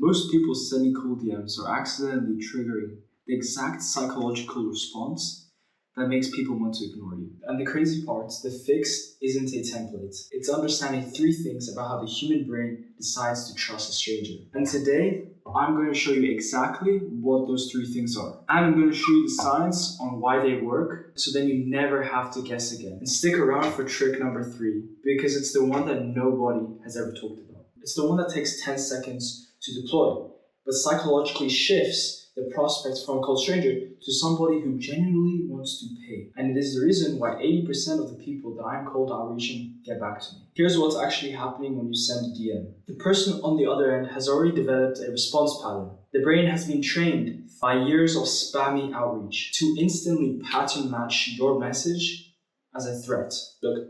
Most people sending cold DMs are accidentally triggering the exact psychological response that makes people want to ignore you. And the crazy part, the fix isn't a template. It's understanding 3 things about how the human brain decides to trust a stranger. And today, I'm going to show you exactly what those 3 things are. And I'm going to show you the science on why they work, so then you never have to guess again. And stick around for trick number 3, because it's the one that nobody has ever talked about. It's the one that takes 10 seconds to deploy, but psychologically shifts the prospect from a cold stranger to somebody who genuinely wants to pay. And it is the reason why 80% of the people that I'm cold outreaching get back to me. Here's what's actually happening when you send a DM. The person on the other end has already developed a response pattern. The brain has been trained by years of spammy outreach to instantly pattern match your message as a threat. Look,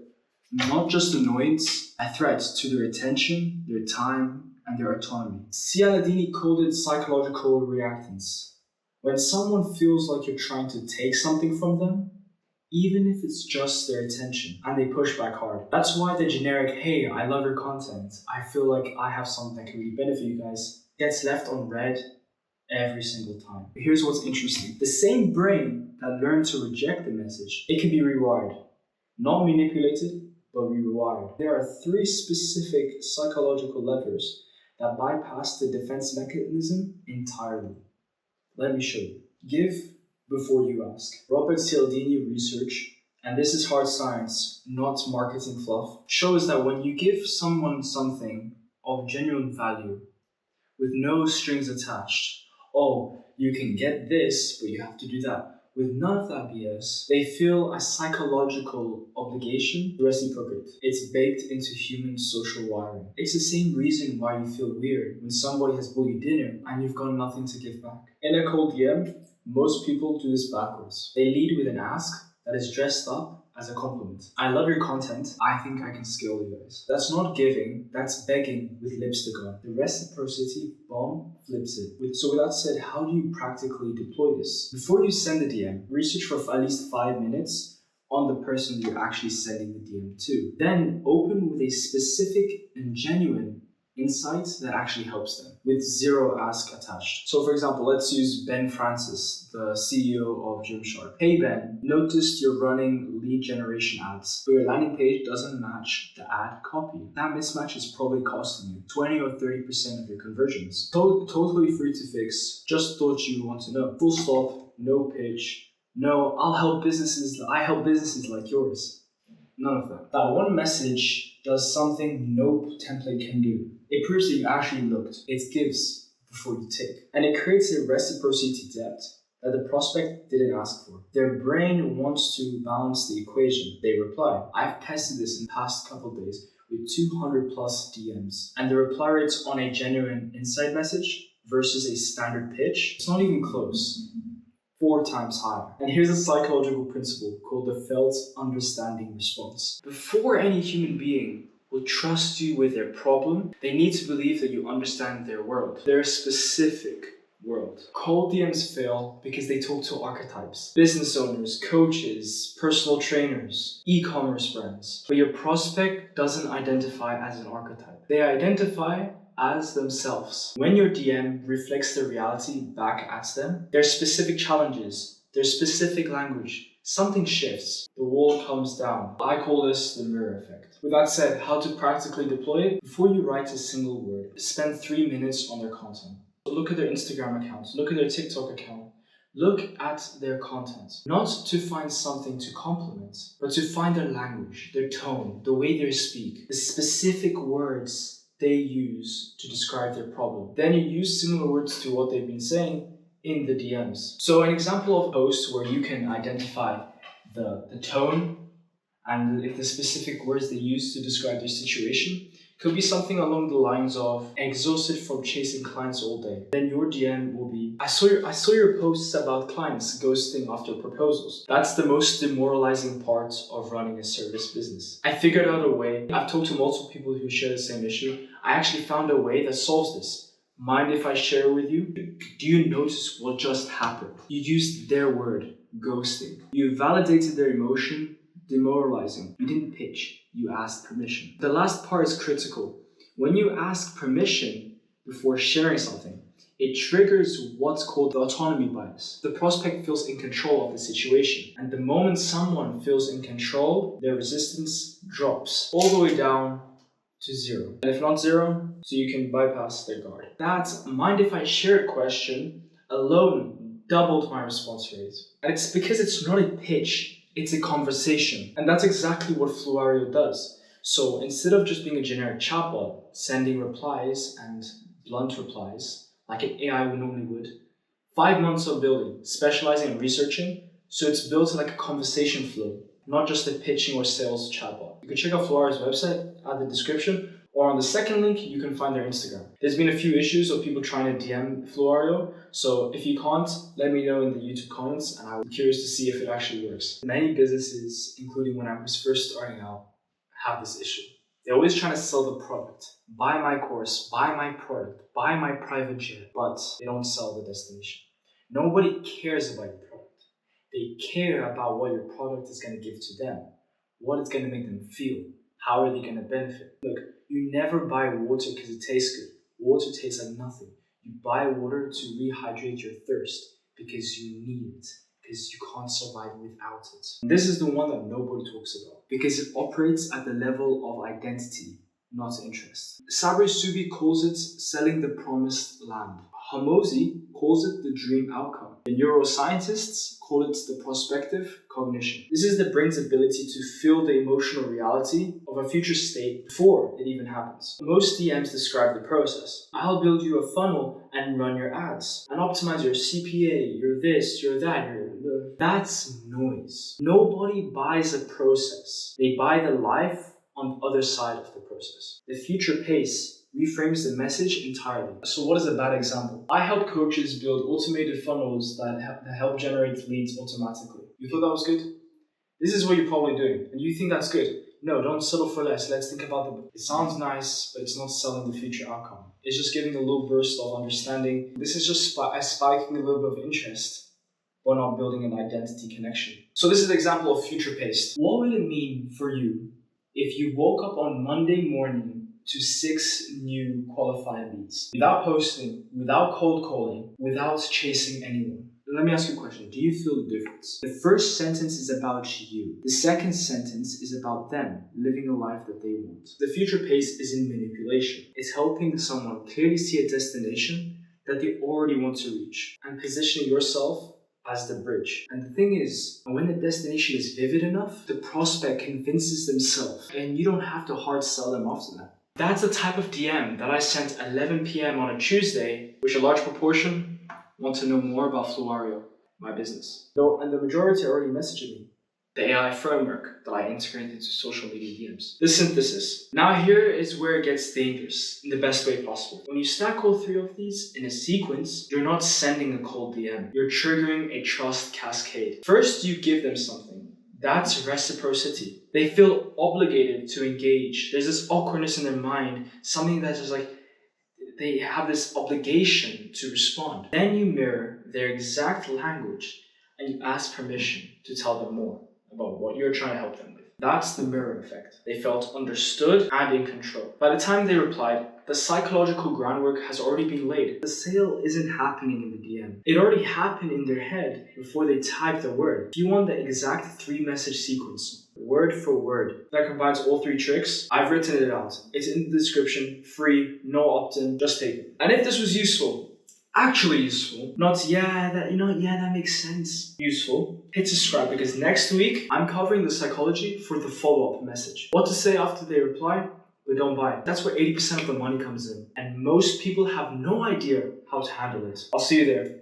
not just annoyance, a threat to their attention, their time, and their autonomy. Cialdini called it psychological reactance. When someone feels like you're trying to take something from them, even if it's just their attention, and they push back hard. That's why the generic, hey, I love your content, I feel like I have something that can really benefit you guys, gets left on read every single time. But here's what's interesting. The same brain that learned to reject the message, it can be rewired. Not manipulated, but rewired. There are 3 specific psychological levers that bypass the defense mechanism entirely. Let me show you. Give before you ask. Robert Cialdini research, and this is hard science, not marketing fluff, shows that when you give someone something of genuine value with no strings attached, oh, you can get this, but you have to do that. With none of that BS, they feel a psychological obligation to reciprocate. It's baked into human social wiring. It's the same reason why you feel weird when somebody has bought you dinner and you've got nothing to give back. In a cold DM, most people do this backwards. They lead with an ask that is dressed up as a compliment. I love your content. I think I can scale you guys. That's not giving, that's begging with lipstick on. The reciprocity bomb flips it. So with that said, how do you practically deploy this? Before you send the DM, research for at least 5 minutes on the person you're actually sending the DM to. Then open with a specific and genuine insight that actually helps them, with 0 ask attached. So for example, let's use Ben Francis, the CEO of Gymshark. Hey Ben, noticed you're running lead generation ads, but your landing page doesn't match the ad copy. That mismatch is probably costing you 20 or 30% of your conversions. Totally free to fix. Just thought you want to know. Full stop, no pitch. No, I help businesses like yours. None of that. That one message does something no template can do. It proves that you actually looked. It gives before you take. And it creates a reciprocity debt that the prospect didn't ask for. Their brain wants to balance the equation. They reply. I've tested this in the past couple of days with 200 plus DMs. And the reply rates on a genuine insight message versus a standard pitch, it's not even close. 4 times higher. And here's a psychological principle called the felt understanding response. Before any human being will trust you with their problem, they need to believe that you understand their world, their specific world. Cold DMs fail because they talk to archetypes, business owners, coaches, personal trainers, e-commerce brands. But your prospect doesn't identify as an archetype. They identify as themselves. When your DM reflects the reality back at them, their specific challenges, their specific language, something shifts. The wall comes down. I call this the mirror effect. With that said, how to practically deploy it? Before you write a single word, spend 3 minutes on their content. Look at their Instagram account, look at their TikTok account, look at their content. Not to find something to compliment, but to find their language, their tone, the way they speak, the specific words they use to describe their problem. Then you use similar words to what they've been saying in the DMs. So an example of a post where you can identify the tone and if the specific words they use to describe their situation could be something along the lines of exhausted from chasing clients all day. Then your DM will be, I saw your posts about clients ghosting after proposals. That's the most demoralizing part of running a service business. I figured out a way. I've talked to multiple people who share the same issue. I actually found a way that solves this. Mind if I share with you? Do you notice what just happened? You used their word, ghosting. You validated their emotion, demoralizing. You didn't pitch, you asked permission. The last part is critical. When you ask permission, before sharing something. It triggers what's called the autonomy bias. The prospect feels in control of the situation. And the moment someone feels in control, their resistance drops all the way down to zero. And if not zero, so you can bypass their guard. That mind if I share question alone doubled my response rate. And it's because it's not a pitch, it's a conversation. And that's exactly what Fluario does. So instead of just being a generic chatbot, sending replies and blunt replies, like an AI normally would, 5 months of building, specializing and researching, so it's built like a conversation flow, not just a pitching or sales chatbot. You can check out Fluario's website at the description, or on the second link, you can find their Instagram. There's been a few issues of people trying to DM Fluario, so if you can't, let me know in the YouTube comments, and I'm curious to see if it actually works. Many businesses, including when I was first starting out, have this issue. They're always trying to sell the product. Buy my course, buy my product, buy my private jet, but they don't sell the destination. Nobody cares about your product. They care about what your product is going to give to them, what it's going to make them feel, how are they going to benefit. Look, you never buy water because it tastes good. Water tastes like nothing. You buy water to rehydrate your thirst because you need it, because you can't survive without it. And this is the one that nobody talks about because it operates at the level of identity, not interest. Sabri Suby calls it selling the promised land. Hormozi calls it the dream outcome. The neuroscientists call it the prospective cognition. This is the brain's ability to feel the emotional reality of a future state before it even happens. Most DMs describe the process. I'll build you a funnel and run your ads and optimize your CPA, your this, your that, That's noise. Nobody buys a process. They buy the life on the other side of the process. The future pace reframes the message entirely. So what is a bad example? I help coaches build automated funnels that help generate leads automatically. You thought that was good? This is what you're probably doing, and you think that's good. No, don't settle for less. Let's think about it sounds nice, but it's not selling the future outcome. It's just giving a little burst of understanding. This is just spiking a little bit of interest, but not building an identity connection. So this is an example of future paced. What will it mean for you if you woke up on Monday morning to 6 new qualified leads, without posting, without cold calling, without chasing anyone? Let me ask you a question. Do you feel the difference? The first sentence is about you. The second sentence is about them living a life that they want. The future pace is in manipulation. It's helping someone clearly see a destination that they already want to reach and positioning yourself as the bridge. And the thing is, when the destination is vivid enough, the prospect convinces themselves and you don't have to hard sell them after that. That's the type of DM that I sent 11 p.m. on a Tuesday, which a large proportion want to know more about Fluario, my business. And the majority are already messaging me. The AI framework that I integrate into social media DMs. The synthesis. Now here is where it gets dangerous in the best way possible. When you stack all 3 of these in a sequence, you're not sending a cold DM. You're triggering a trust cascade. First, you give them something. That's reciprocity. They feel obligated to engage. There's this awkwardness in their mind, something that's just like, they have this obligation to respond. Then you mirror their exact language and you ask permission to tell them more about what you're trying to help them with. That's the mirror effect. They felt understood and in control. By the time they replied, the psychological groundwork has already been laid. The sale isn't happening in the DM. It already happened in their head before they typed the word. If you want the exact 3-message sequence, word for word, that combines all 3 tricks, I've written it out. It's in the description, free, no opt-in, just take it. And if this was useful, actually useful, not that makes sense, useful, hit subscribe because next week I'm covering the psychology for the follow-up message. What to say after they reply, but don't buy it. That's where 80% of the money comes in. And most people have no idea how to handle it. I'll see you there.